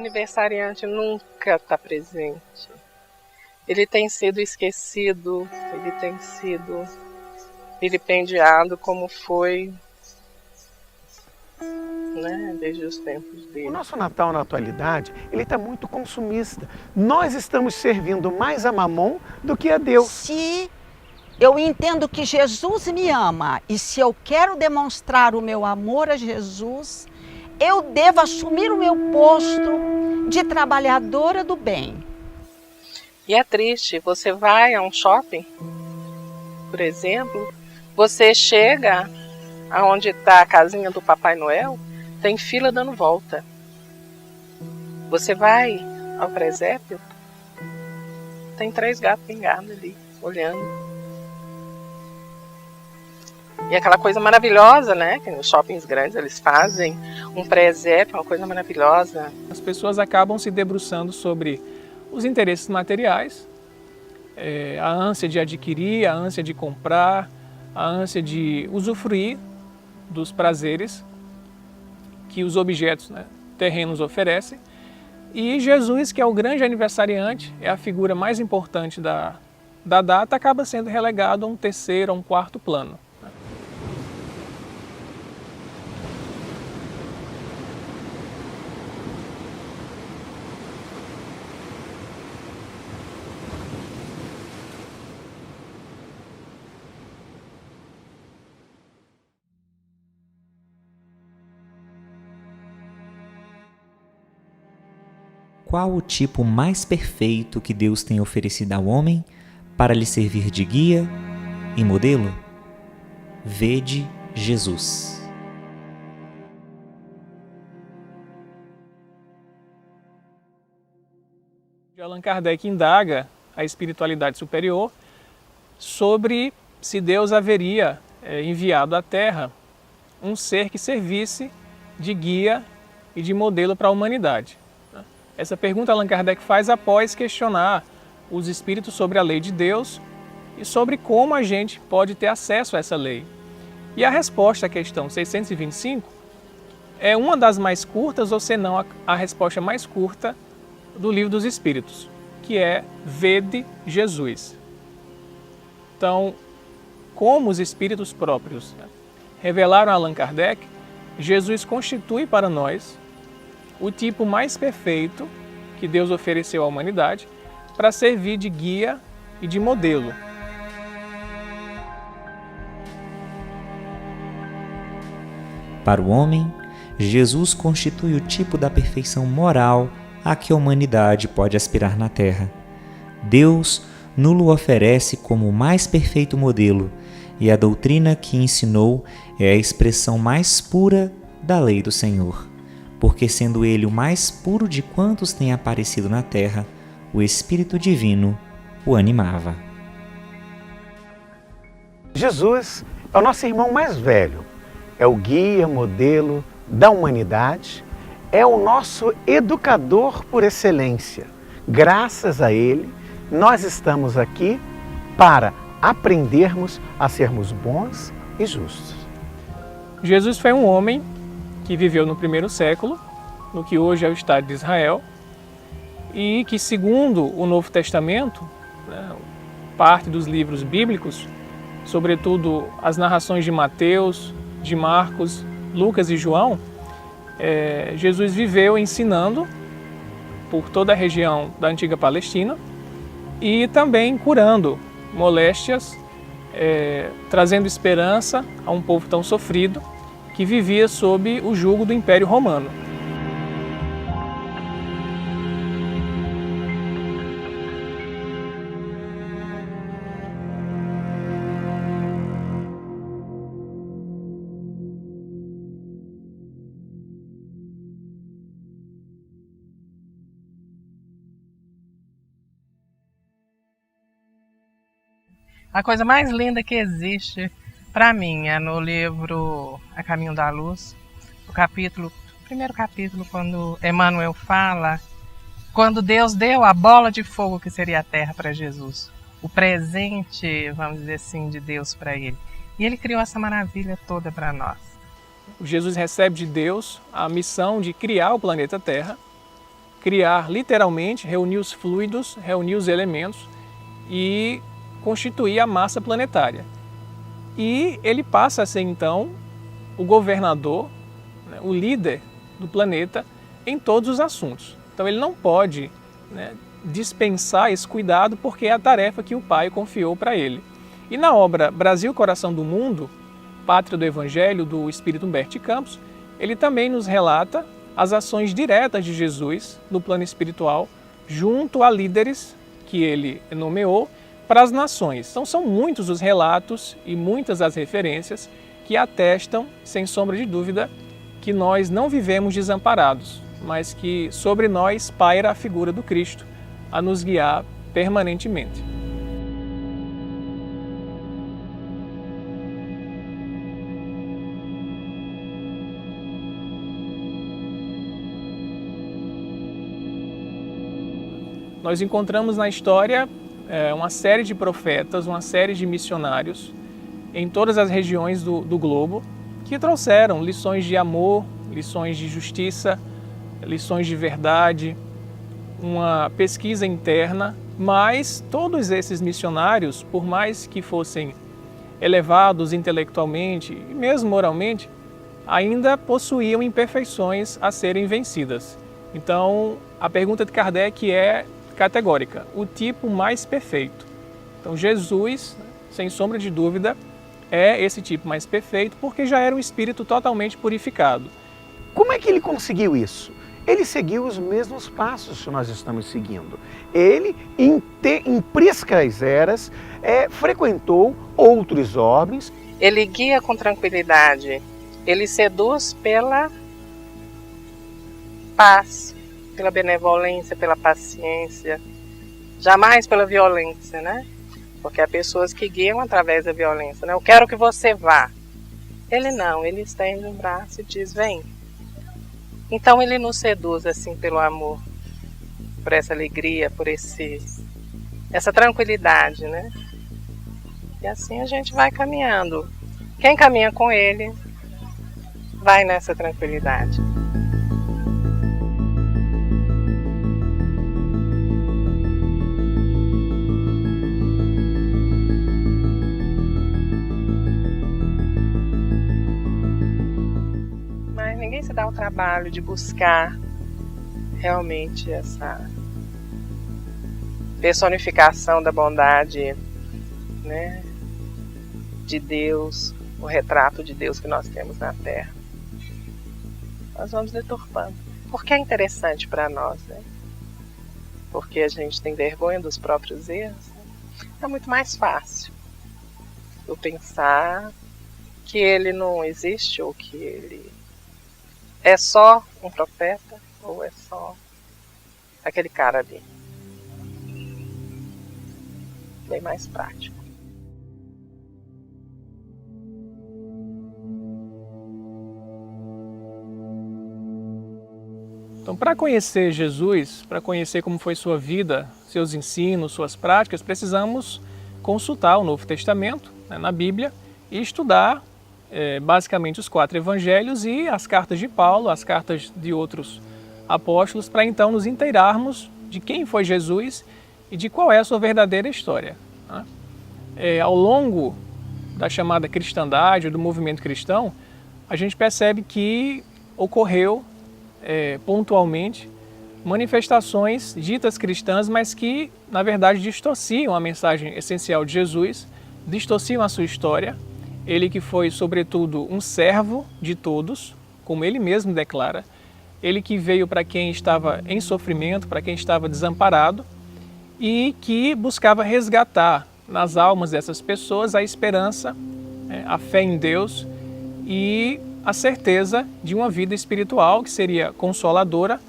aniversariante nunca está presente. Ele tem sido esquecido, ele tem sido vilipendiado como foi, né, desde os tempos dele. O nosso Natal na atualidade, ele está muito consumista. Nós estamos servindo mais a Mamon do que a Deus. Se eu entendo que Jesus me ama e se eu quero demonstrar o meu amor a Jesus, eu devo assumir o meu posto de trabalhadora do bem. E é triste, você vai a um shopping, por exemplo, você chega aonde está a casinha do Papai Noel, tem fila dando volta. Você vai ao presépio, tem 3 gatos pingados ali, olhando. E aquela coisa maravilhosa, né, que nos shoppings grandes eles fazem, um presépio, uma coisa maravilhosa. As pessoas acabam se debruçando sobre os interesses materiais, a ânsia de adquirir, a ânsia de comprar, a ânsia de usufruir dos prazeres que os objetos, né, terrenos oferecem. E Jesus, que é o grande aniversariante, é a figura mais importante da data, acaba sendo relegado a um terceiro, a um quarto plano. Qual o tipo mais perfeito que Deus tem oferecido ao homem para lhe servir de guia e modelo? Vede Jesus. Allan Kardec indaga a espiritualidade superior sobre se Deus haveria enviado à Terra um ser que servisse de guia e de modelo para a humanidade. Essa pergunta Allan Kardec faz após questionar os espíritos sobre a lei de Deus e sobre como a gente pode ter acesso a essa lei. E a resposta à questão 625 é uma das mais curtas, ou senão a resposta mais curta do Livro dos Espíritos, que é Vede Jesus. Então, como os espíritos próprios revelaram a Allan Kardec, Jesus constitui para nós o tipo mais perfeito que Deus ofereceu à humanidade para servir de guia e de modelo. Para o homem, Jesus constitui o tipo da perfeição moral a que a humanidade pode aspirar na Terra. Deus nulo oferece como o mais perfeito modelo, e a doutrina que ensinou é a expressão mais pura da lei do Senhor, porque sendo ele o mais puro de quantos têm aparecido na Terra, o Espírito Divino o animava. Jesus é o nosso irmão mais velho, é o guia, modelo da humanidade, é o nosso educador por excelência. Graças a ele, nós estamos aqui para aprendermos a sermos bons e justos. Jesus foi um homem que viveu no 1º século, no que hoje é o Estado de Israel, e que, segundo o Novo Testamento, né, parte dos livros bíblicos, sobretudo as narrações de Mateus, de Marcos, Lucas e João, Jesus viveu ensinando por toda a região da antiga Palestina e também curando moléstias, trazendo esperança a um povo tão sofrido que vivia sob o jugo do Império Romano. A coisa mais linda que existe para mim é no livro A Caminho da Luz, o primeiro capítulo, quando Emmanuel fala, quando Deus deu a bola de fogo que seria a terra para Jesus, o presente, vamos dizer assim, de Deus para ele. E ele criou essa maravilha toda para nós. Jesus recebe de Deus a missão de criar o planeta Terra criar literalmente, reunir os fluidos, reunir os elementos e constituir a massa planetária. E ele passa a ser então o governador, né, o líder do planeta em todos os assuntos. Então ele não pode, né, dispensar esse cuidado porque é a tarefa que o Pai confiou para ele. E na obra Brasil, Coração do Mundo, Pátria do Evangelho, do Espírito Humberto de Campos, ele também nos relata as ações diretas de Jesus no plano espiritual, junto a líderes que ele nomeou para as nações. Então são muitos os relatos e muitas as referências que atestam, sem sombra de dúvida, que nós não vivemos desamparados, mas que sobre nós paira a figura do Cristo, a nos guiar permanentemente. Nós encontramos na história uma série de profetas, uma série de missionários em todas as regiões do globo que trouxeram lições de amor, lições de justiça, lições de verdade, uma pesquisa interna, mas todos esses missionários, por mais que fossem elevados intelectualmente e mesmo moralmente, ainda possuíam imperfeições a serem vencidas. Então, a pergunta de Kardec é categórica: o tipo mais perfeito. Então Jesus, sem sombra de dúvida, é esse tipo mais perfeito porque já era um espírito totalmente purificado. Como é que ele conseguiu isso? Ele seguiu os mesmos passos que nós estamos seguindo. Ele, em priscas eras, frequentou outros homens. Ele guia com tranquilidade, ele seduz pela paz, pela benevolência, pela paciência, jamais pela violência, né? Porque há pessoas que guiam através da violência, né? Eu quero que você vá. Ele não, ele estende um braço e diz, vem. Então ele nos seduz assim pelo amor, por essa alegria, por essa tranquilidade, né? E assim a gente vai caminhando. Quem caminha com ele vai nessa tranquilidade. Ninguém se dá o trabalho de buscar realmente essa personificação da bondade, né, de Deus, o retrato de Deus que nós temos na Terra. Nós vamos deturpando. Porque é interessante para nós, né? Porque a gente tem vergonha dos próprios erros. Né? É muito mais fácil eu pensar que ele não existe ou que ele é só um profeta ou é só aquele cara ali. Bem mais prático. Então, para conhecer Jesus, para conhecer como foi sua vida, seus ensinos, suas práticas, precisamos consultar o Novo Testamento, né, na Bíblia, e estudar basicamente os 4 evangelhos e as cartas de Paulo, as cartas de outros apóstolos, para então nos inteirarmos de quem foi Jesus e de qual é a sua verdadeira história. Né? Ao longo da chamada cristandade, do movimento cristão, a gente percebe que ocorreu pontualmente manifestações ditas cristãs, mas que na verdade distorciam a mensagem essencial de Jesus, distorciam a sua história. Ele que foi, sobretudo, um servo de todos, como ele mesmo declara. Ele que veio para quem estava em sofrimento, para quem estava desamparado, e que buscava resgatar nas almas dessas pessoas a esperança, a fé em Deus e a certeza de uma vida espiritual que seria consoladora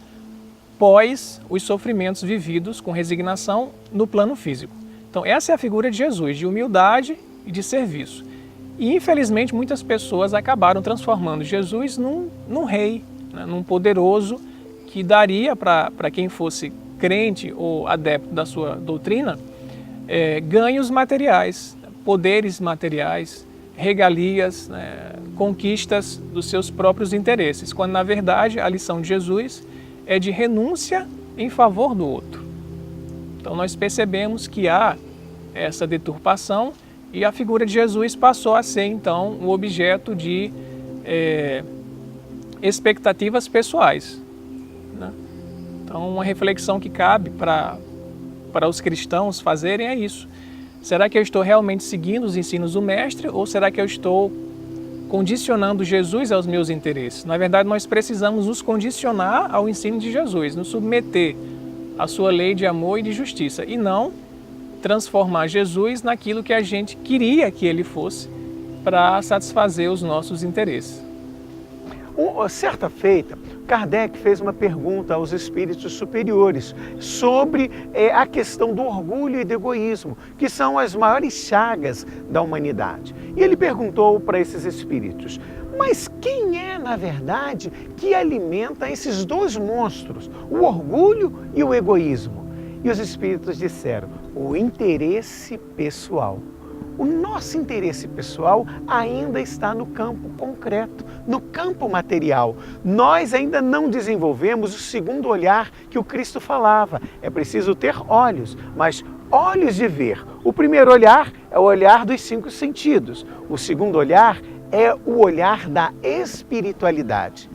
pós os sofrimentos vividos com resignação no plano físico. Então essa é a figura de Jesus, de humildade e de serviço. E infelizmente muitas pessoas acabaram transformando Jesus num rei, né, num poderoso que daria para quem fosse crente ou adepto da sua doutrina ganhos materiais, poderes materiais, regalias, né, conquistas dos seus próprios interesses, quando na verdade a lição de Jesus é de renúncia em favor do outro. Então nós percebemos que há essa deturpação e a figura de Jesus passou a ser então o objeto de expectativas pessoais, né? Então uma reflexão que cabe para os cristãos fazerem é isso. Será que eu estou realmente seguindo os ensinos do Mestre ou será que eu estou condicionando Jesus aos meus interesses? Na verdade, nós precisamos nos condicionar ao ensino de Jesus, nos submeter à sua lei de amor e de justiça e não transformar Jesus naquilo que a gente queria que ele fosse para satisfazer os nossos interesses. Certa feita, Kardec fez uma pergunta aos espíritos superiores sobre a questão do orgulho e do egoísmo, que são as maiores chagas da humanidade. E ele perguntou para esses espíritos, mas quem é, na verdade, que alimenta esses dois monstros, o orgulho e o egoísmo? E os espíritos disseram, o interesse pessoal. O nosso interesse pessoal ainda está no campo concreto, no campo material. Nós ainda não desenvolvemos o segundo olhar que o Cristo falava. É preciso ter olhos, mas olhos de ver. O primeiro olhar é o olhar dos 5 sentidos. O segundo olhar é o olhar da espiritualidade.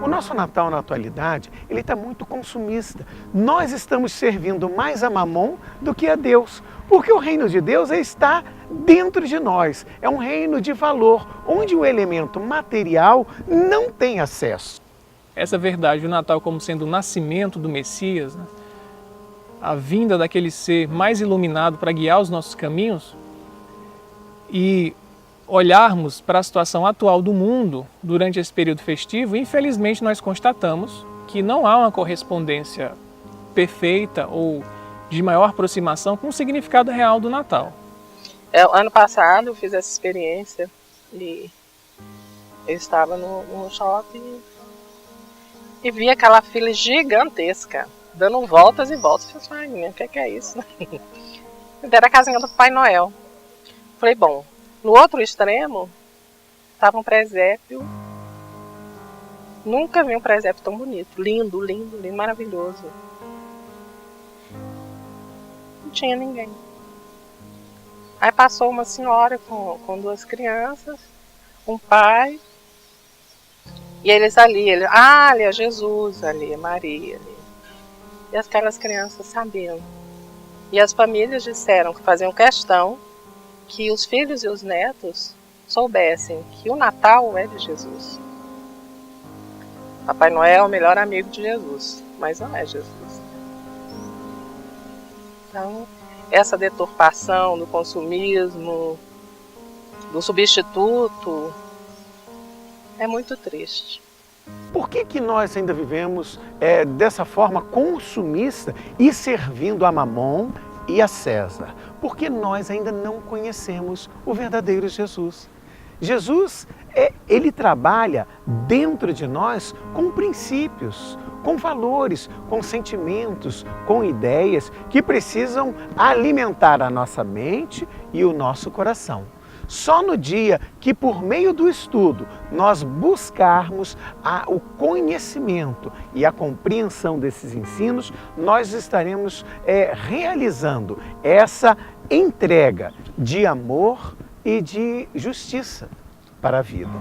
O nosso Natal, na atualidade, ele está muito consumista. Nós estamos servindo mais a Mamon do que a Deus, porque o reino de Deus está dentro de nós. É um reino de valor, onde o elemento material não tem acesso. Essa verdade, o Natal como sendo o nascimento do Messias, né? A vinda daquele ser mais iluminado para guiar os nossos caminhos, e olharmos para a situação atual do mundo durante esse período festivo, infelizmente nós constatamos que não há uma correspondência perfeita ou de maior aproximação com o significado real do Natal. Ano passado eu fiz essa experiência e eu estava no shopping e vi aquela fila gigantesca, dando voltas e voltas. Eu falei, o que é isso? Era a casinha do Papai Noel. Falei, bom, no outro extremo estava um presépio. Nunca vi um presépio tão bonito. Lindo, lindo, lindo, maravilhoso. Não tinha ninguém. Aí passou uma senhora com 2 crianças, um pai. E eles ali, ali é Jesus, ali é Maria. Ali. E aquelas crianças sabiam. E as famílias disseram que faziam questão que os filhos e os netos soubessem que o Natal é de Jesus. Papai Noel é o melhor amigo de Jesus, mas não é Jesus. Então, essa deturpação do consumismo, do substituto, é muito triste. Por que nós ainda vivemos dessa forma consumista e servindo a Mamon e a César? Porque nós ainda não conhecemos o verdadeiro Jesus. Jesus, ele trabalha dentro de nós com princípios, com valores, com sentimentos, com ideias que precisam alimentar a nossa mente e o nosso coração. Só no dia que, por meio do estudo, nós buscarmos o conhecimento e a compreensão desses ensinos, nós estaremos realizando essa entrega de amor e de justiça para a vida.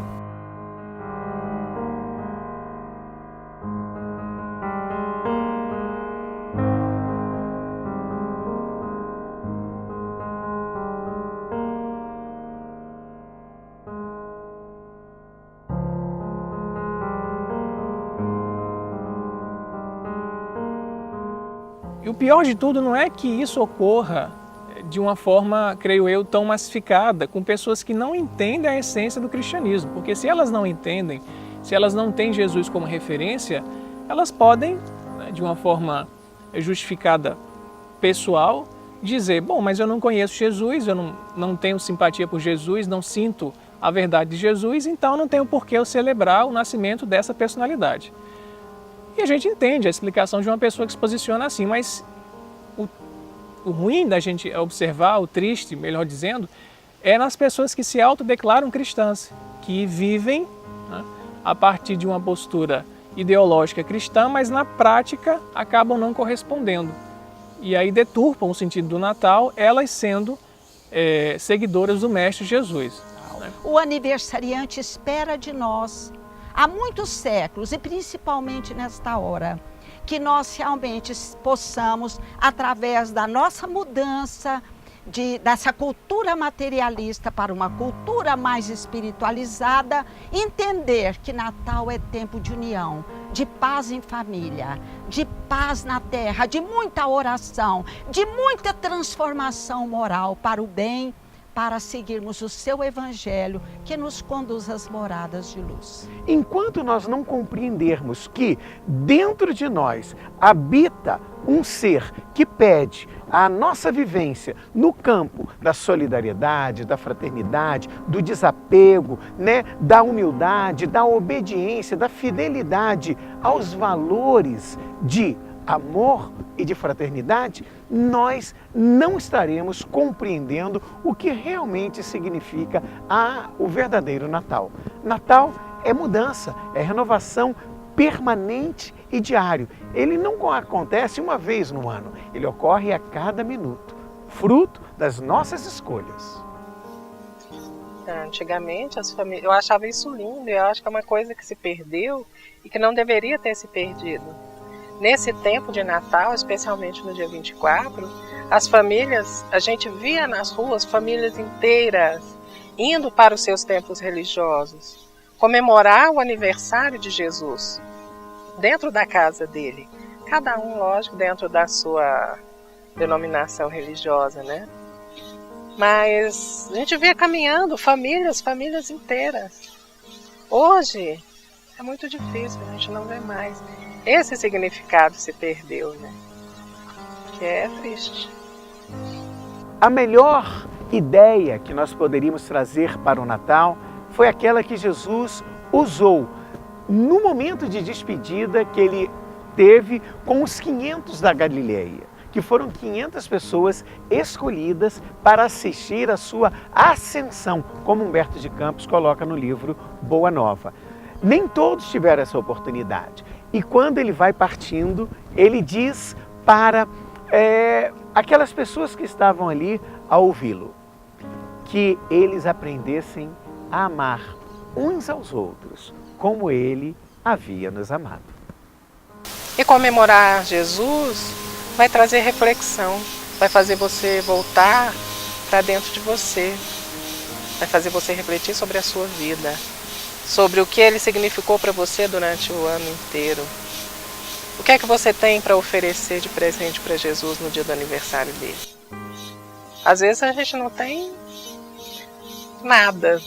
E o pior de tudo não é que isso ocorra de uma forma, creio eu, tão massificada, com pessoas que não entendem a essência do cristianismo. Porque se elas não entendem, se elas não têm Jesus como referência, elas podem, né, de uma forma justificada pessoal, dizer, bom, mas eu não conheço Jesus, eu não tenho simpatia por Jesus, não sinto a verdade de Jesus, então não tenho por que eu celebrar o nascimento dessa personalidade. E a gente entende a explicação de uma pessoa que se posiciona assim, mas o ruim da gente observar, o triste, melhor dizendo, é nas pessoas que se autodeclaram cristãs, que vivem, né, a partir de uma postura ideológica cristã, mas na prática acabam não correspondendo. E aí deturpam o sentido do Natal, elas sendo seguidoras do Mestre Jesus. O aniversariante espera de nós, há muitos séculos, e principalmente nesta hora, que nós realmente possamos, através da nossa mudança, dessa cultura materialista para uma cultura mais espiritualizada, entender que Natal é tempo de união, de paz em família, de paz na terra, de muita oração, de muita transformação moral para o bem, para seguirmos o seu evangelho que nos conduz às moradas de luz. Enquanto nós não compreendermos que dentro de nós habita um ser que pede a nossa vivência no campo da solidariedade, da fraternidade, do desapego, né, da humildade, da obediência, da fidelidade aos valores de amor e de fraternidade, nós não estaremos compreendendo o que realmente significa o verdadeiro Natal. Natal é mudança, é renovação permanente e diário. Ele não acontece uma vez no ano, ele ocorre a cada minuto, fruto das nossas escolhas. Antigamente, as famílias, eu achava isso lindo, eu acho que é uma coisa que se perdeu e que não deveria ter se perdido. Nesse tempo de Natal, especialmente no dia 24, as famílias, a gente via nas ruas famílias inteiras indo para os seus templos religiosos, comemorar o aniversário de Jesus, dentro da casa dele. Cada um, lógico, dentro da sua denominação religiosa, né? Mas a gente via caminhando famílias inteiras. Hoje é muito difícil, a gente não vê mais. Esse significado se perdeu, né? Que é triste. A melhor ideia que nós poderíamos trazer para o Natal foi aquela que Jesus usou no momento de despedida que ele teve com os 500 da Galileia, que foram 500 pessoas escolhidas para assistir a sua ascensão, como Humberto de Campos coloca no livro Boa Nova. Nem todos tiveram essa oportunidade. E quando ele vai partindo, ele diz para aquelas pessoas que estavam ali a ouvi-lo, que eles aprendessem a amar uns aos outros, como ele havia nos amado. E comemorar Jesus vai trazer reflexão, vai fazer você voltar para dentro de você, vai fazer você refletir sobre a sua vida, sobre o que ele significou para você durante o ano inteiro. O que é que você tem para oferecer de presente para Jesus no dia do aniversário dele? Às vezes a gente não tem nada,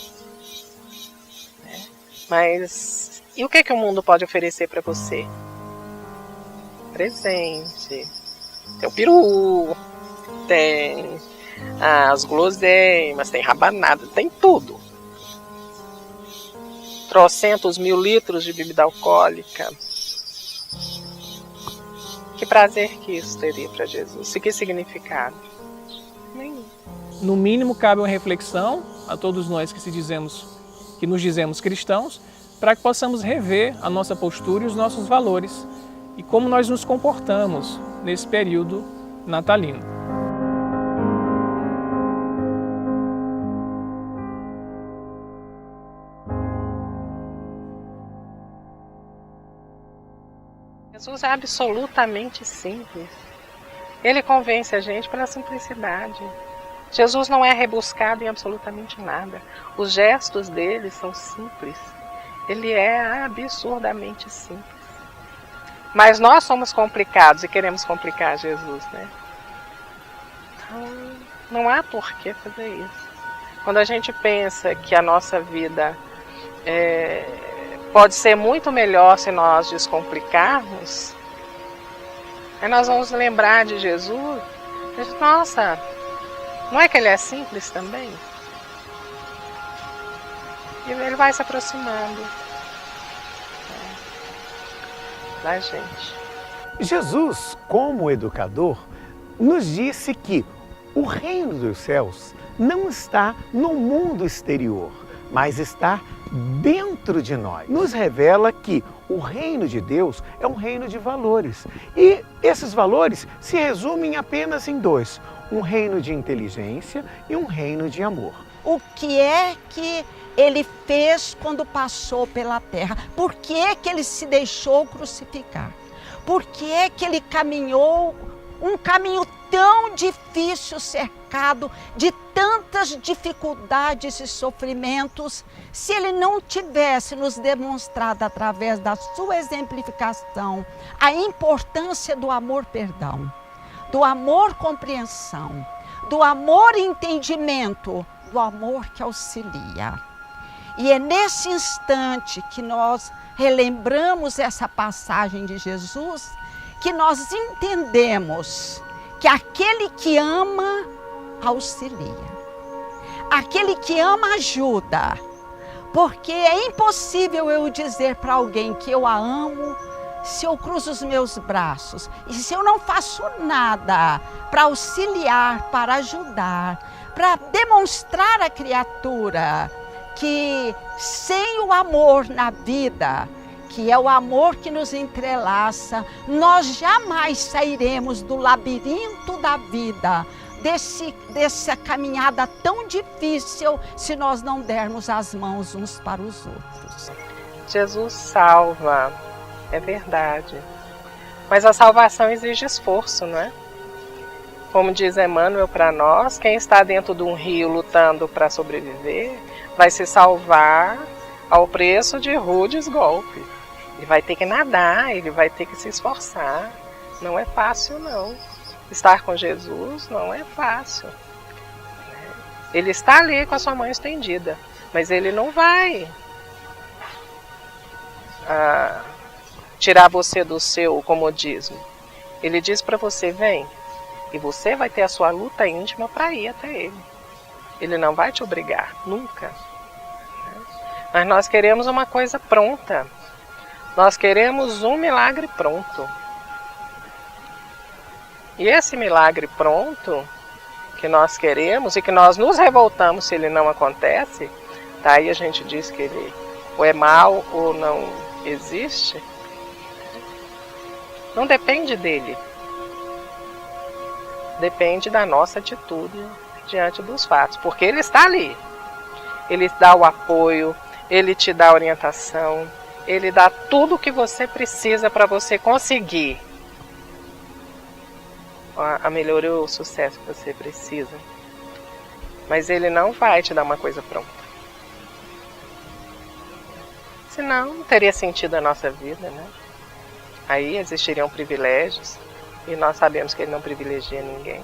né? Mas e o que é que o mundo pode oferecer para você? Presente. Tem o peru, tem as guloseimas, tem rabanada, tem tudo. Trocentos mil litros de bebida alcoólica. Que prazer que isso teria para Jesus? E que significado? Nenhum. No mínimo, cabe uma reflexão a todos nós que nos dizemos cristãos, para que possamos rever a nossa postura e os nossos valores e como nós nos comportamos nesse período natalino. Jesus é absolutamente simples. Ele convence a gente pela simplicidade. Jesus não é rebuscado em absolutamente nada. Os gestos dele são simples. Ele é absurdamente simples. Mas nós somos complicados e queremos complicar Jesus, né? Então, Não há por que fazer isso. Quando a gente pensa que a nossa vida pode ser muito melhor se nós descomplicarmos, aí nós vamos lembrar de Jesus. Nossa, não é que ele é simples também? E ele vai se aproximando da gente. Jesus, como educador, nos disse que o reino dos céus não está no mundo exterior, mas está dentro de nós. Nos revela que o reino de Deus é um reino de valores. E esses valores se resumem apenas em dois: um reino de inteligência e um reino de amor. O que é que ele fez quando passou pela terra? Por que é que ele se deixou crucificar? Por que é que ele caminhou um caminho tão difícil, cercado de tantas dificuldades e sofrimentos, se ele não tivesse nos demonstrado através da sua exemplificação a importância do amor-perdão, do amor-compreensão, do amor-entendimento, do amor que auxilia. E é nesse instante que nós relembramos essa passagem de Jesus, que nós entendemos que aquele que ama auxilia, aquele que ama ajuda, porque é impossível eu dizer para alguém que eu a amo se eu cruzo os meus braços e se eu não faço nada para auxiliar, para ajudar, para demonstrar à criatura que sem o amor na vida, que é o amor que nos entrelaça, nós jamais sairemos do labirinto da vida, dessa caminhada tão difícil, se nós não dermos as mãos uns para os outros. Jesus salva, é verdade. Mas a salvação exige esforço, não é? Como diz Emmanuel para nós, quem está dentro de um rio lutando para sobreviver, vai se salvar ao preço de rudes golpes. Ele vai ter que nadar, ele vai ter que se esforçar. Não é fácil, não. Estar com Jesus não é fácil. Ele está ali com a sua mão estendida, mas ele não vai tirar você do seu comodismo. Ele diz para você: vem, e você vai ter a sua luta íntima para ir até ele. Ele não vai te obrigar, nunca. Mas nós queremos uma coisa pronta. Nós queremos um milagre pronto. E esse milagre pronto que nós queremos e que nós nos revoltamos se ele não acontece, daí a gente diz que ele ou é mau ou não existe, não depende dele. Depende da nossa atitude diante dos fatos, porque ele está ali. Ele dá o apoio, ele te dá a orientação, ele dá tudo o que você precisa para você conseguir a melhoria ou o sucesso que você precisa. Mas ele não vai te dar uma coisa pronta. Senão não teria sentido a nossa vida, né? Aí existiriam privilégios e nós sabemos que ele não privilegia ninguém.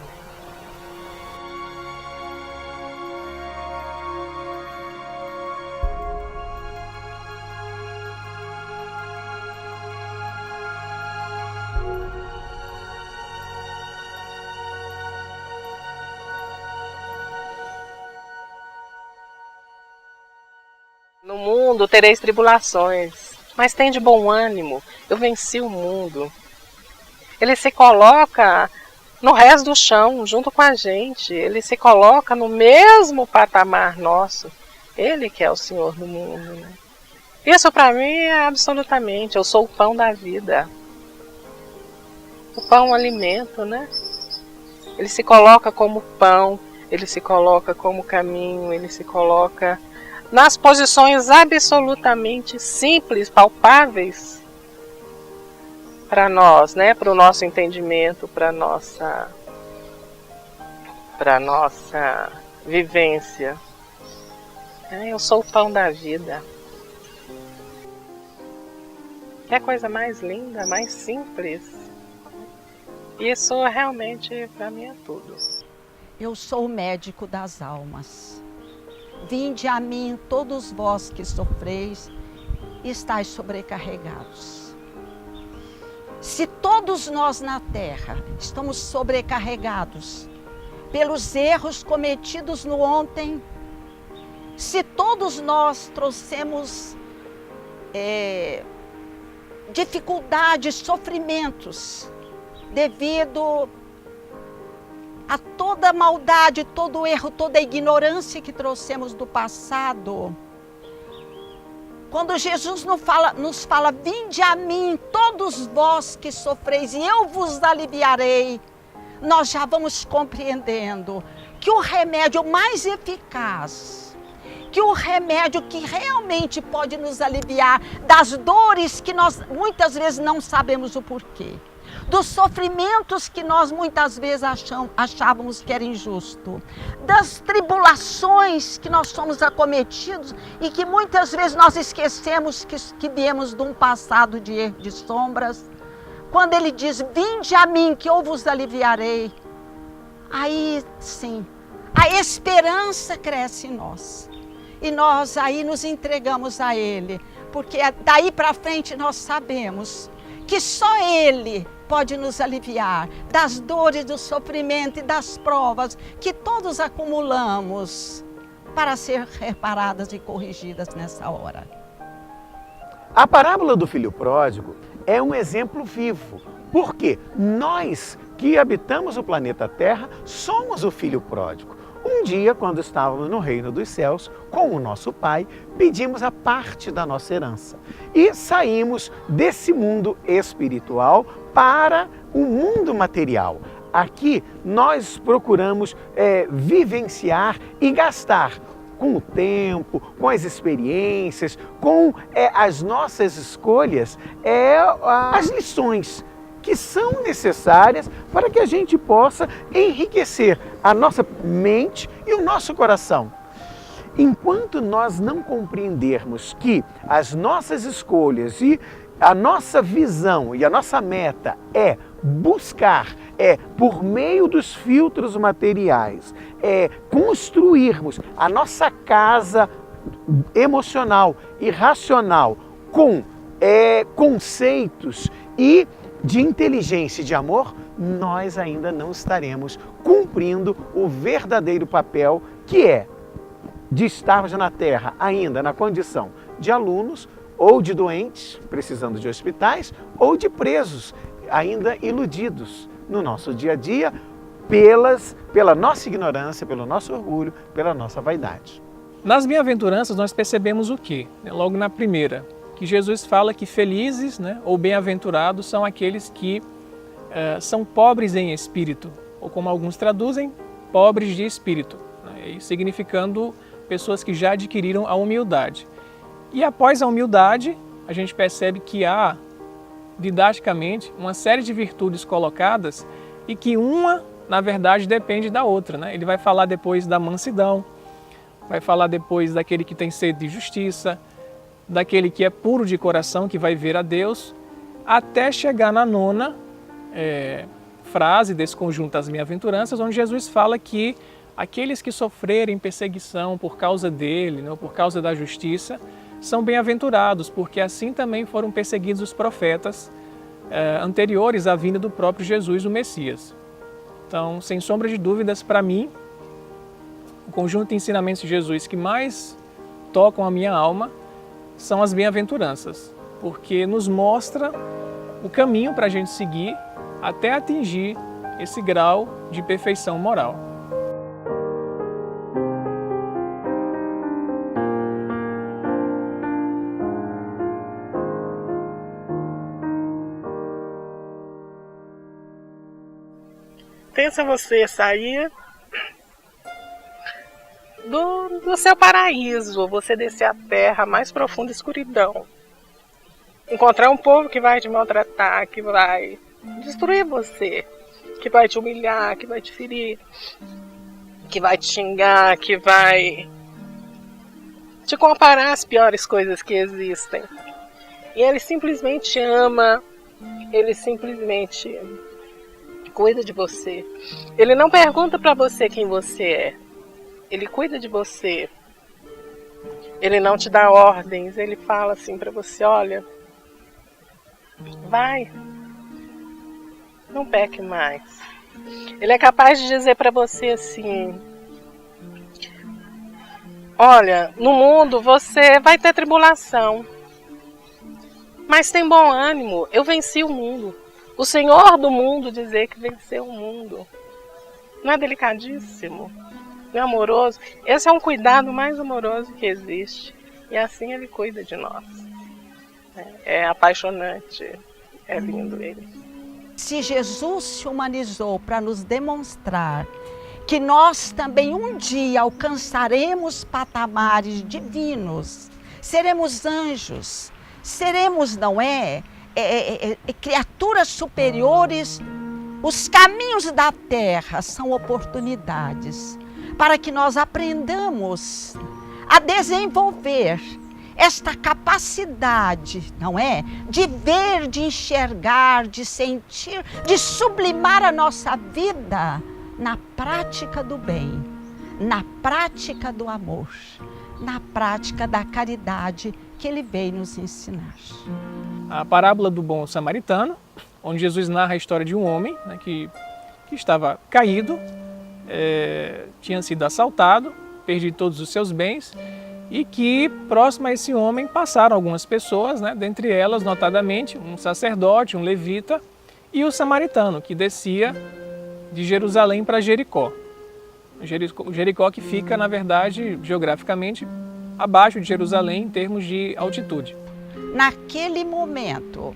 No mundo tereis tribulações, mas tende bom ânimo, eu venci o mundo. Ele se coloca no resto do chão, junto com a gente. Ele se coloca no mesmo patamar nosso. Ele que é o Senhor do mundo, né? Isso para mim é absolutamente, eu sou o pão da vida. O pão é um alimento, né? Ele se coloca como pão, ele se coloca como caminho, ele se coloca nas posições absolutamente simples, palpáveis para nós, né? Para o nosso entendimento, para nossa vivência. Eu sou o pão da vida. Que coisa mais linda, mais simples. Isso realmente para mim é tudo. eu sou o médico das almas. Vinde a mim todos vós que sofreis e estáis sobrecarregados. Se todos nós na terra estamos sobrecarregados pelos erros cometidos no ontem, se todos nós trouxemos dificuldades, sofrimentos, devido a toda a maldade, todo o erro, toda a ignorância que trouxemos do passado, quando Jesus nos fala, vinde a mim, todos vós que sofreis, e eu vos aliviarei, nós já vamos compreendendo que o remédio mais eficaz, que o remédio que realmente pode nos aliviar das dores que nós muitas vezes não sabemos o porquê, dos sofrimentos que nós muitas vezes achávamos que era injusto, das tribulações que nós somos acometidos e que muitas vezes nós esquecemos que viemos de um passado de erro, de sombras. Quando ele diz, vinde a mim que eu vos aliviarei, aí sim, a esperança cresce em nós. E nós aí nos entregamos a Ele, porque daí para frente nós sabemos que só Ele pode nos aliviar das dores, do sofrimento e das provas que todos acumulamos para ser reparadas e corrigidas nessa hora. A parábola do filho pródigo é um exemplo vivo, porque nós que habitamos o planeta Terra somos o filho pródigo. Um dia, quando estávamos no reino dos céus, com o nosso Pai, pedimos a parte da nossa herança e saímos desse mundo espiritual para o mundo material. Aqui nós procuramos vivenciar e gastar com o tempo, com as experiências, com as nossas escolhas, as lições que são necessárias para que a gente possa enriquecer a nossa mente e o nosso coração. Enquanto nós não compreendermos que as nossas escolhas e a nossa visão e a nossa meta é buscar, por meio dos filtros materiais, construirmos a nossa casa emocional e racional com conceitos e de inteligência e de amor, nós ainda não estaremos cumprindo o verdadeiro papel que é de estarmos na Terra ainda na condição de alunos ou de doentes, precisando de hospitais, ou de presos, ainda iludidos no nosso dia a dia pela nossa ignorância, pelo nosso orgulho, pela nossa vaidade. Nas bem-aventuranças nós percebemos o quê? Logo na primeira, que Jesus fala que felizes, ou bem-aventurados são aqueles que são pobres em espírito, ou como alguns traduzem, pobres de espírito, significando pessoas que já adquiriram a humildade. E após a humildade, a gente percebe que há, didaticamente, uma série de virtudes colocadas e que uma, na verdade, depende da outra. Ele vai falar depois da mansidão, vai falar depois daquele que tem sede de justiça, daquele que é puro de coração, que vai ver a Deus, até chegar na nona frase desse conjunto das bem-aventuranças, onde Jesus fala que aqueles que sofrerem perseguição por causa dele, ou por causa da justiça, são bem-aventurados, porque assim também foram perseguidos os profetas anteriores à vinda do próprio Jesus, o Messias. Então, sem sombra de dúvidas, para mim, o conjunto de ensinamentos de Jesus que mais tocam a minha alma são as bem-aventuranças, porque nos mostra o caminho para a gente seguir até atingir esse grau de perfeição moral. Pensa você sair do seu paraíso, você descer a terra, a mais profunda escuridão. Encontrar um povo que vai te maltratar, que vai destruir você, que vai te humilhar, que vai te ferir, que vai te xingar, que vai te comparar às piores coisas que existem. E ele simplesmente ama, ele simplesmente cuida de você. Ele não pergunta para você quem você é. Ele cuida de você. Ele não te dá ordens. Ele fala assim para você, olha, vai, não peque mais. Ele é capaz de dizer para você assim, olha, no mundo você vai ter tribulação, mas tem bom ânimo, eu venci o mundo. O Senhor do mundo dizer que venceu o mundo. Não é delicadíssimo? Não é amoroso? Esse é um cuidado mais amoroso que existe. E assim Ele cuida de nós. É apaixonante, é lindo Ele. Se Jesus se humanizou para nos demonstrar que nós também um dia alcançaremos patamares divinos, seremos anjos, seremos, não é, criaturas superiores, os caminhos da terra são oportunidades para que nós aprendamos a desenvolver esta capacidade, não é? De ver, de enxergar, de sentir, de sublimar a nossa vida na prática do bem, na prática do amor, na prática da caridade que Ele veio nos ensinar. A parábola do bom samaritano, onde Jesus narra a história de um homem, né, que estava caído, tinha sido assaltado, perdido todos os seus bens, e que próximo a esse homem passaram algumas pessoas, né, dentre elas, notadamente, um sacerdote, um levita e o samaritano, que descia de Jerusalém para Jericó. Jericó que fica, na verdade, geograficamente, abaixo de Jerusalém em termos de altitude. Naquele momento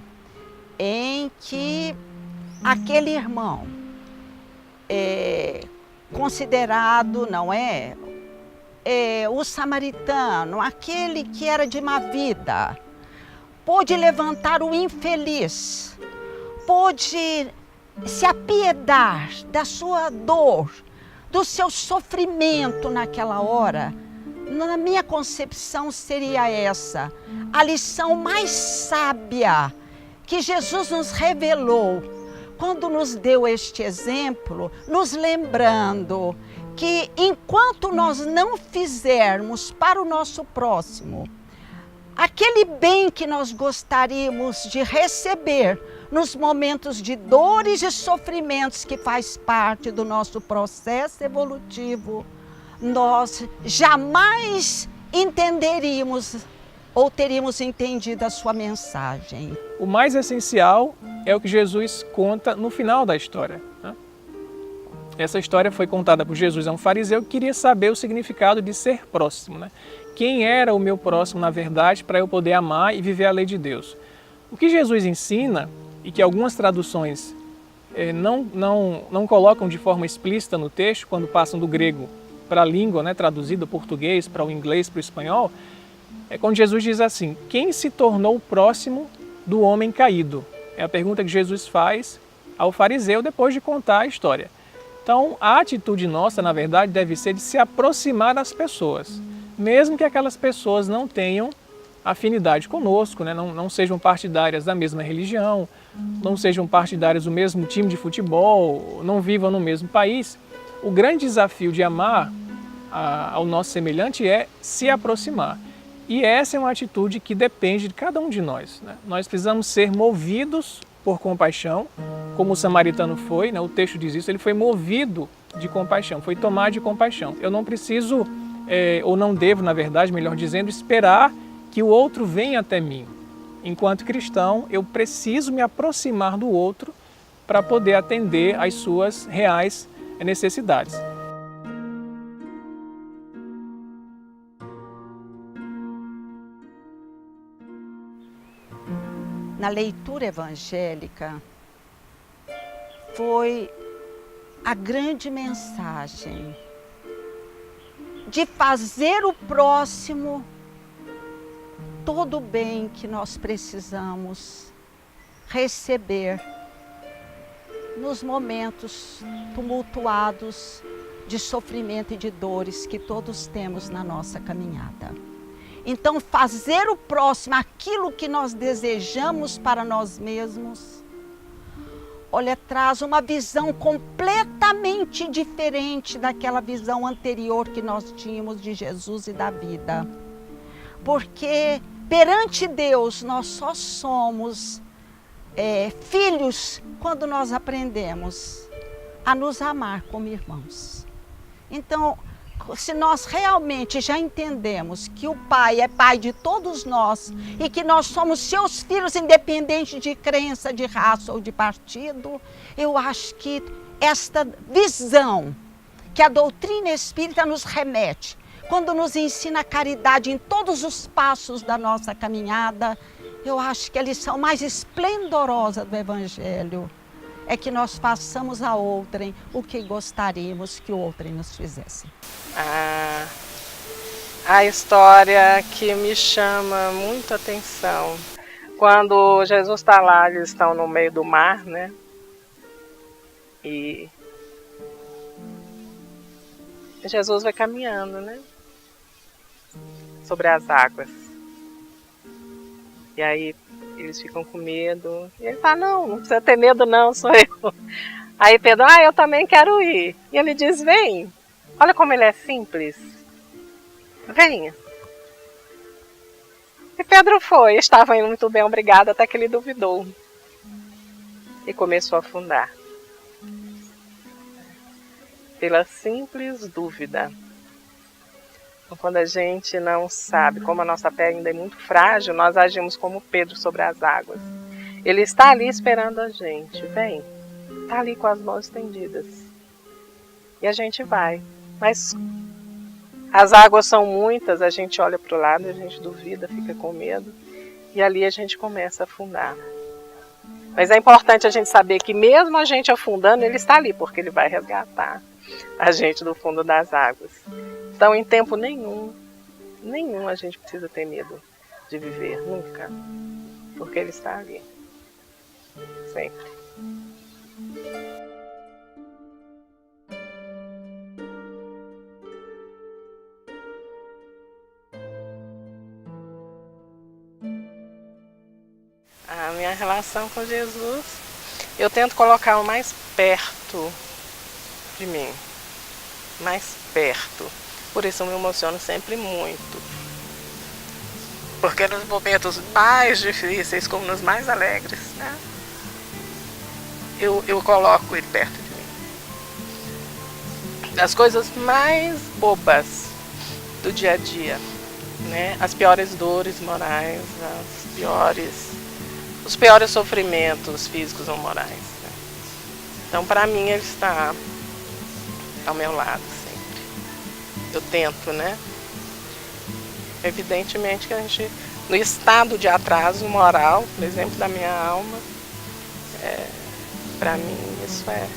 em que aquele irmão, considerado, não é, o samaritano, aquele que era de má vida, pôde levantar o infeliz, pôde se apiedar da sua dor, do seu sofrimento naquela hora. Na minha concepção seria essa, a lição mais sábia que Jesus nos revelou quando nos deu este exemplo, nos lembrando que enquanto nós não fizermos para o nosso próximo aquele bem que nós gostaríamos de receber nos momentos de dores e sofrimentos que faz parte do nosso processo evolutivo, nós jamais entenderíamos ou teríamos entendido a sua mensagem. O mais essencial é o que Jesus conta no final da história, né? Essa história foi contada por Jesus a um fariseu que queria saber o significado de ser próximo, né? Quem era o meu próximo, na verdade, para eu poder amar e viver a lei de Deus? O que Jesus ensina, e que algumas traduções não colocam de forma explícita no texto, quando passam do grego para a língua, né, traduzido do português, para o inglês, para o espanhol, é quando Jesus diz assim, quem se tornou próximo do homem caído? É a pergunta que Jesus faz ao fariseu depois de contar a história. Então, a atitude nossa, na verdade, deve ser de se aproximar das pessoas, mesmo que aquelas pessoas não tenham afinidade conosco, né? Não sejam partidárias da mesma religião, não sejam partidárias do mesmo time de futebol, não vivam no mesmo país. O grande desafio de amar ao nosso semelhante é se aproximar. E essa é uma atitude que depende de cada um de nós, né? Nós precisamos ser movidos por compaixão, como o samaritano foi, né? O texto diz isso, ele foi movido de compaixão, foi tomado de compaixão. Eu não preciso, ou não devo, na verdade, melhor dizendo, esperar que o outro venha até mim. Enquanto cristão, eu preciso me aproximar do outro para poder atender às suas reais necessidades. Na leitura evangélica, foi a grande mensagem de fazer o próximo todo o bem que nós precisamos receber nos momentos tumultuados de sofrimento e de dores que todos temos na nossa caminhada. Então, fazer o próximo aquilo que nós desejamos para nós mesmos, olha, traz uma visão completamente diferente daquela visão anterior que nós tínhamos de Jesus e da vida. Porque perante Deus nós só somos filhos quando nós aprendemos a nos amar como irmãos. Então, se nós realmente já entendemos que o Pai é Pai de todos nós e que nós somos seus filhos independente de crença, de raça ou de partido, eu acho que esta visão que a doutrina espírita nos remete, quando nos ensina a caridade em todos os passos da nossa caminhada, eu acho que a lição mais esplendorosa do Evangelho é que nós façamos a outrem o que gostaríamos que o outrem nos fizesse. A história que me chama muita atenção, quando Jesus está lá, eles estão no meio do mar, né? E Jesus vai caminhando, né? Sobre as águas. E aí eles ficam com medo. E ele fala, não precisa ter medo não, sou eu. Aí Pedro, eu também quero ir. E ele diz, vem. Olha como ele é simples. Venha. E Pedro foi, estava indo muito bem, obrigado, até que ele duvidou. E começou a afundar. Pela simples dúvida. Então, quando a gente não sabe, como a nossa fé ainda é muito frágil, nós agimos como Pedro sobre as águas. Ele está ali esperando a gente, vem. Está ali com as mãos estendidas. E a gente vai. Mas as águas são muitas, a gente olha para o lado, a gente duvida, fica com medo. E ali a gente começa a afundar. Mas é importante a gente saber que mesmo a gente afundando, ele está ali, porque ele vai resgatar a gente do fundo das águas. Então, em tempo nenhum a gente precisa ter medo de viver, nunca. Porque ele está ali. Sempre. A minha relação com Jesus, eu tento colocar o mais perto de mim. Mais perto. Por isso eu me emociono sempre muito. Porque nos momentos mais difíceis, como nos mais alegres, né? Eu coloco ele perto de mim. Das coisas mais bobas do dia a dia, né? As piores dores morais, os piores sofrimentos físicos ou morais, né? Então, para mim, ele está ao meu lado sempre. Eu tento, né? Evidentemente que a gente, no estado de atraso moral, por exemplo, da minha alma, para mim isso é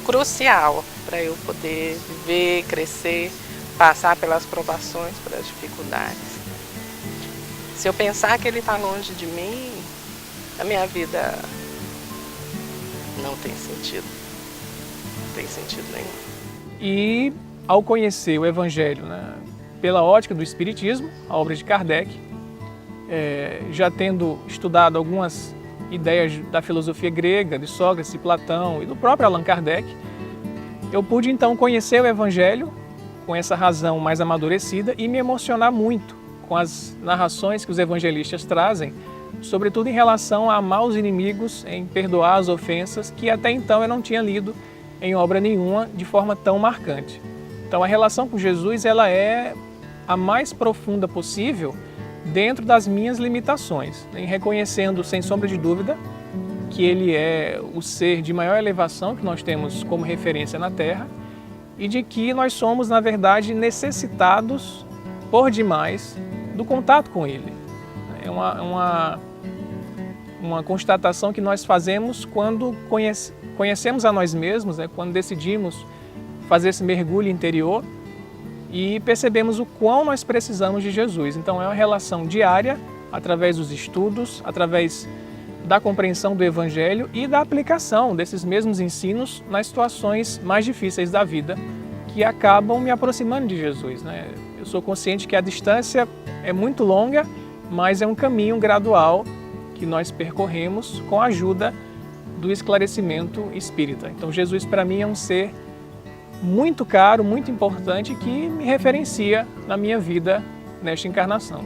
crucial para eu poder viver, crescer, passar pelas provações, pelas dificuldades. Se eu pensar que ele está longe de mim, a minha vida não tem sentido. Não tem sentido nenhum. E ao conhecer o Evangelho, né, pela ótica do Espiritismo, a obra de Kardec, já tendo estudado algumas ideias da filosofia grega, de Sócrates e Platão e do próprio Allan Kardec, eu pude então conhecer o Evangelho com essa razão mais amadurecida e me emocionar muito com as narrações que os evangelistas trazem, sobretudo em relação a amar os inimigos, em perdoar as ofensas, que até então eu não tinha lido em obra nenhuma de forma tão marcante. Então a relação com Jesus ela é a mais profunda possível dentro das minhas limitações, em reconhecendo sem sombra de dúvida que ele é o ser de maior elevação que nós temos como referência na Terra e de que nós somos, na verdade, necessitados por demais do contato com ele. É uma constatação que nós fazemos quando conhecemos a nós mesmos, né? Quando decidimos fazer esse mergulho interior e percebemos o quão nós precisamos de Jesus. Então é uma relação diária, através dos estudos, através da compreensão do Evangelho e da aplicação desses mesmos ensinos nas situações mais difíceis da vida, que acabam me aproximando de Jesus, né? Eu sou consciente que a distância é muito longa, mas é um caminho gradual que nós percorremos com a ajuda do esclarecimento espírita. Então Jesus para mim é um ser muito caro, muito importante, que me referencia na minha vida nesta encarnação.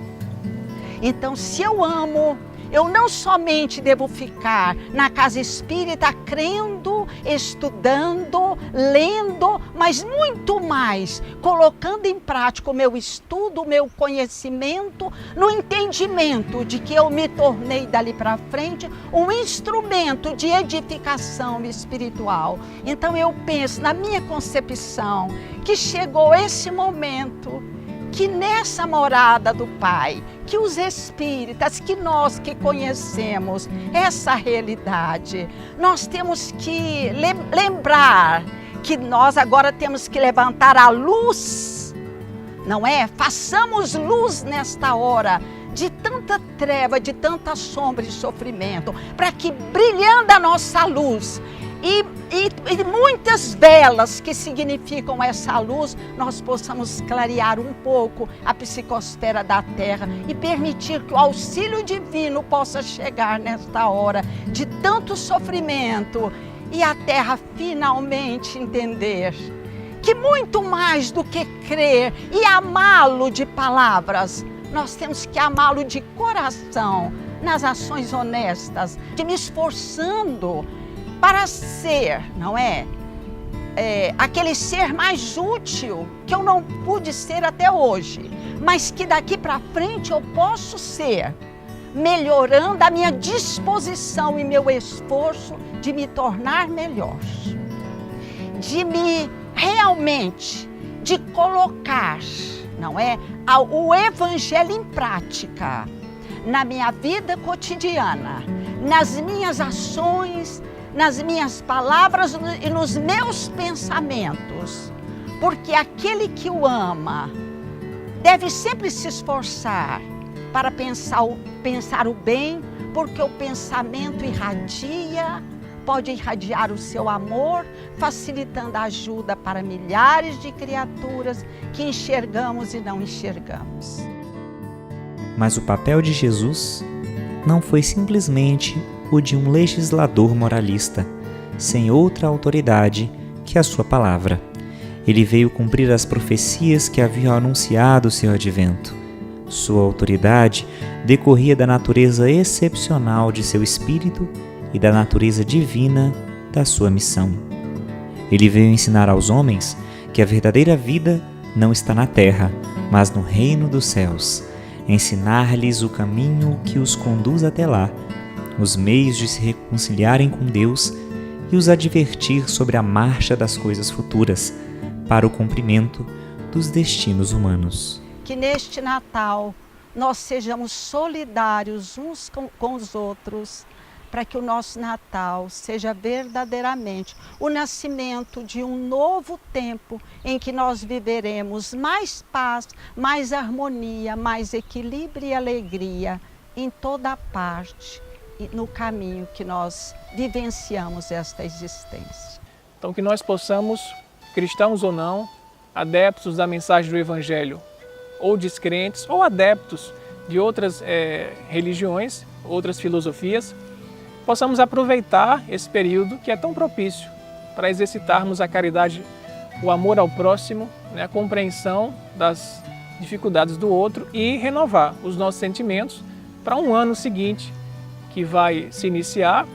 Então, se eu amo, eu não somente devo ficar na casa espírita crendo, estudando, lendo, mas muito mais colocando em prática o meu estudo, o meu conhecimento, no entendimento de que eu me tornei dali para frente um instrumento de edificação espiritual. Então eu penso na minha concepção que chegou esse momento, que nessa morada do Pai, que os espíritas, que nós que conhecemos essa realidade, nós temos que lembrar que nós agora temos que levantar a luz, não é? Façamos luz nesta hora de tanta treva, de tanta sombra e sofrimento, para que brilhando a nossa luz e muitas velas que significam essa luz, nós possamos clarear um pouco a psicosfera da Terra e permitir que o auxílio divino possa chegar nesta hora de tanto sofrimento e a Terra finalmente entender que muito mais do que crer e amá-lo de palavras, nós temos que amá-lo de coração, nas ações honestas, de me esforçando para ser, não é? Aquele ser mais útil que eu não pude ser até hoje, mas que daqui para frente eu posso ser, melhorando a minha disposição e meu esforço de me tornar melhor, de me realmente, de colocar, não é? O Evangelho em prática, na minha vida cotidiana, nas minhas ações, nas minhas palavras e nos meus pensamentos, porque aquele que o ama deve sempre se esforçar para pensar o bem, porque o pensamento pode irradiar o seu amor, facilitando a ajuda para milhares de criaturas que enxergamos e não enxergamos. Mas o papel de Jesus não foi simplesmente o de um legislador moralista, sem outra autoridade que a sua palavra. Ele veio cumprir as profecias que haviam anunciado o seu advento. Sua autoridade decorria da natureza excepcional de seu espírito e da natureza divina da sua missão. Ele veio ensinar aos homens que a verdadeira vida não está na terra, mas no reino dos céus, ensinar-lhes o caminho que os conduz até lá, os meios de se reconciliarem com Deus e os advertir sobre a marcha das coisas futuras para o cumprimento dos destinos humanos. Que neste Natal nós sejamos solidários uns com os outros, para que o nosso Natal seja verdadeiramente o nascimento de um novo tempo em que nós viveremos mais paz, mais harmonia, mais equilíbrio e alegria em toda a parte e no caminho que nós vivenciamos esta existência. Então que nós possamos, cristãos ou não, adeptos da mensagem do Evangelho, ou descrentes, ou adeptos de outras religiões, outras filosofias, possamos aproveitar esse período que é tão propício para exercitarmos a caridade, o amor ao próximo, né, a compreensão das dificuldades do outro e renovar os nossos sentimentos para um ano seguinte que vai se iniciar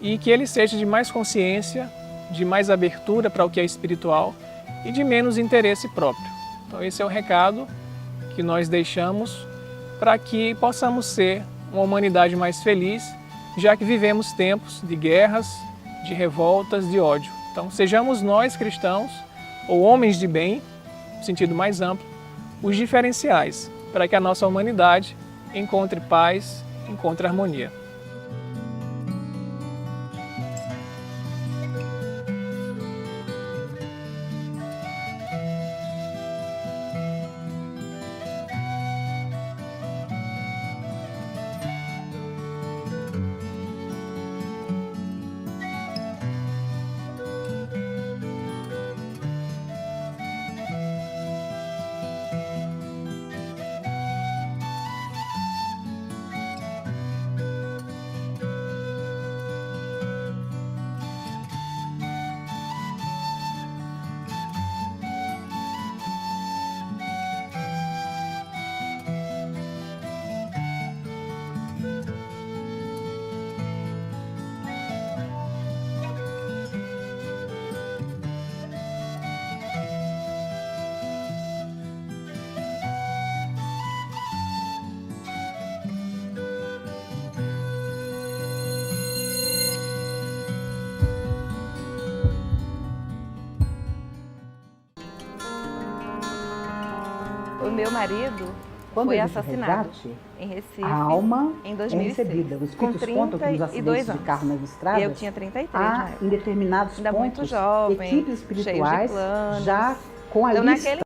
e que ele seja de mais consciência, de mais abertura para o que é espiritual e de menos interesse próprio. Então esse é o recado que nós deixamos para que possamos ser uma humanidade mais feliz, já que vivemos tempos de guerras, de revoltas, de ódio. Então sejamos nós cristãos, ou homens de bem, no sentido mais amplo, os diferenciais para que a nossa humanidade encontre paz, encontre harmonia. meu marido Quando foi existe assassinado resgate, em Recife a alma em é 2006. recebida. Os com espíritos contam que nos 32 acidentes de anos. carro nas estradas, Eu tinha 33 na há época. em determinados Ainda muito pontos jovem, equipes cheio de espirituais planos. já com a Então, lista naquele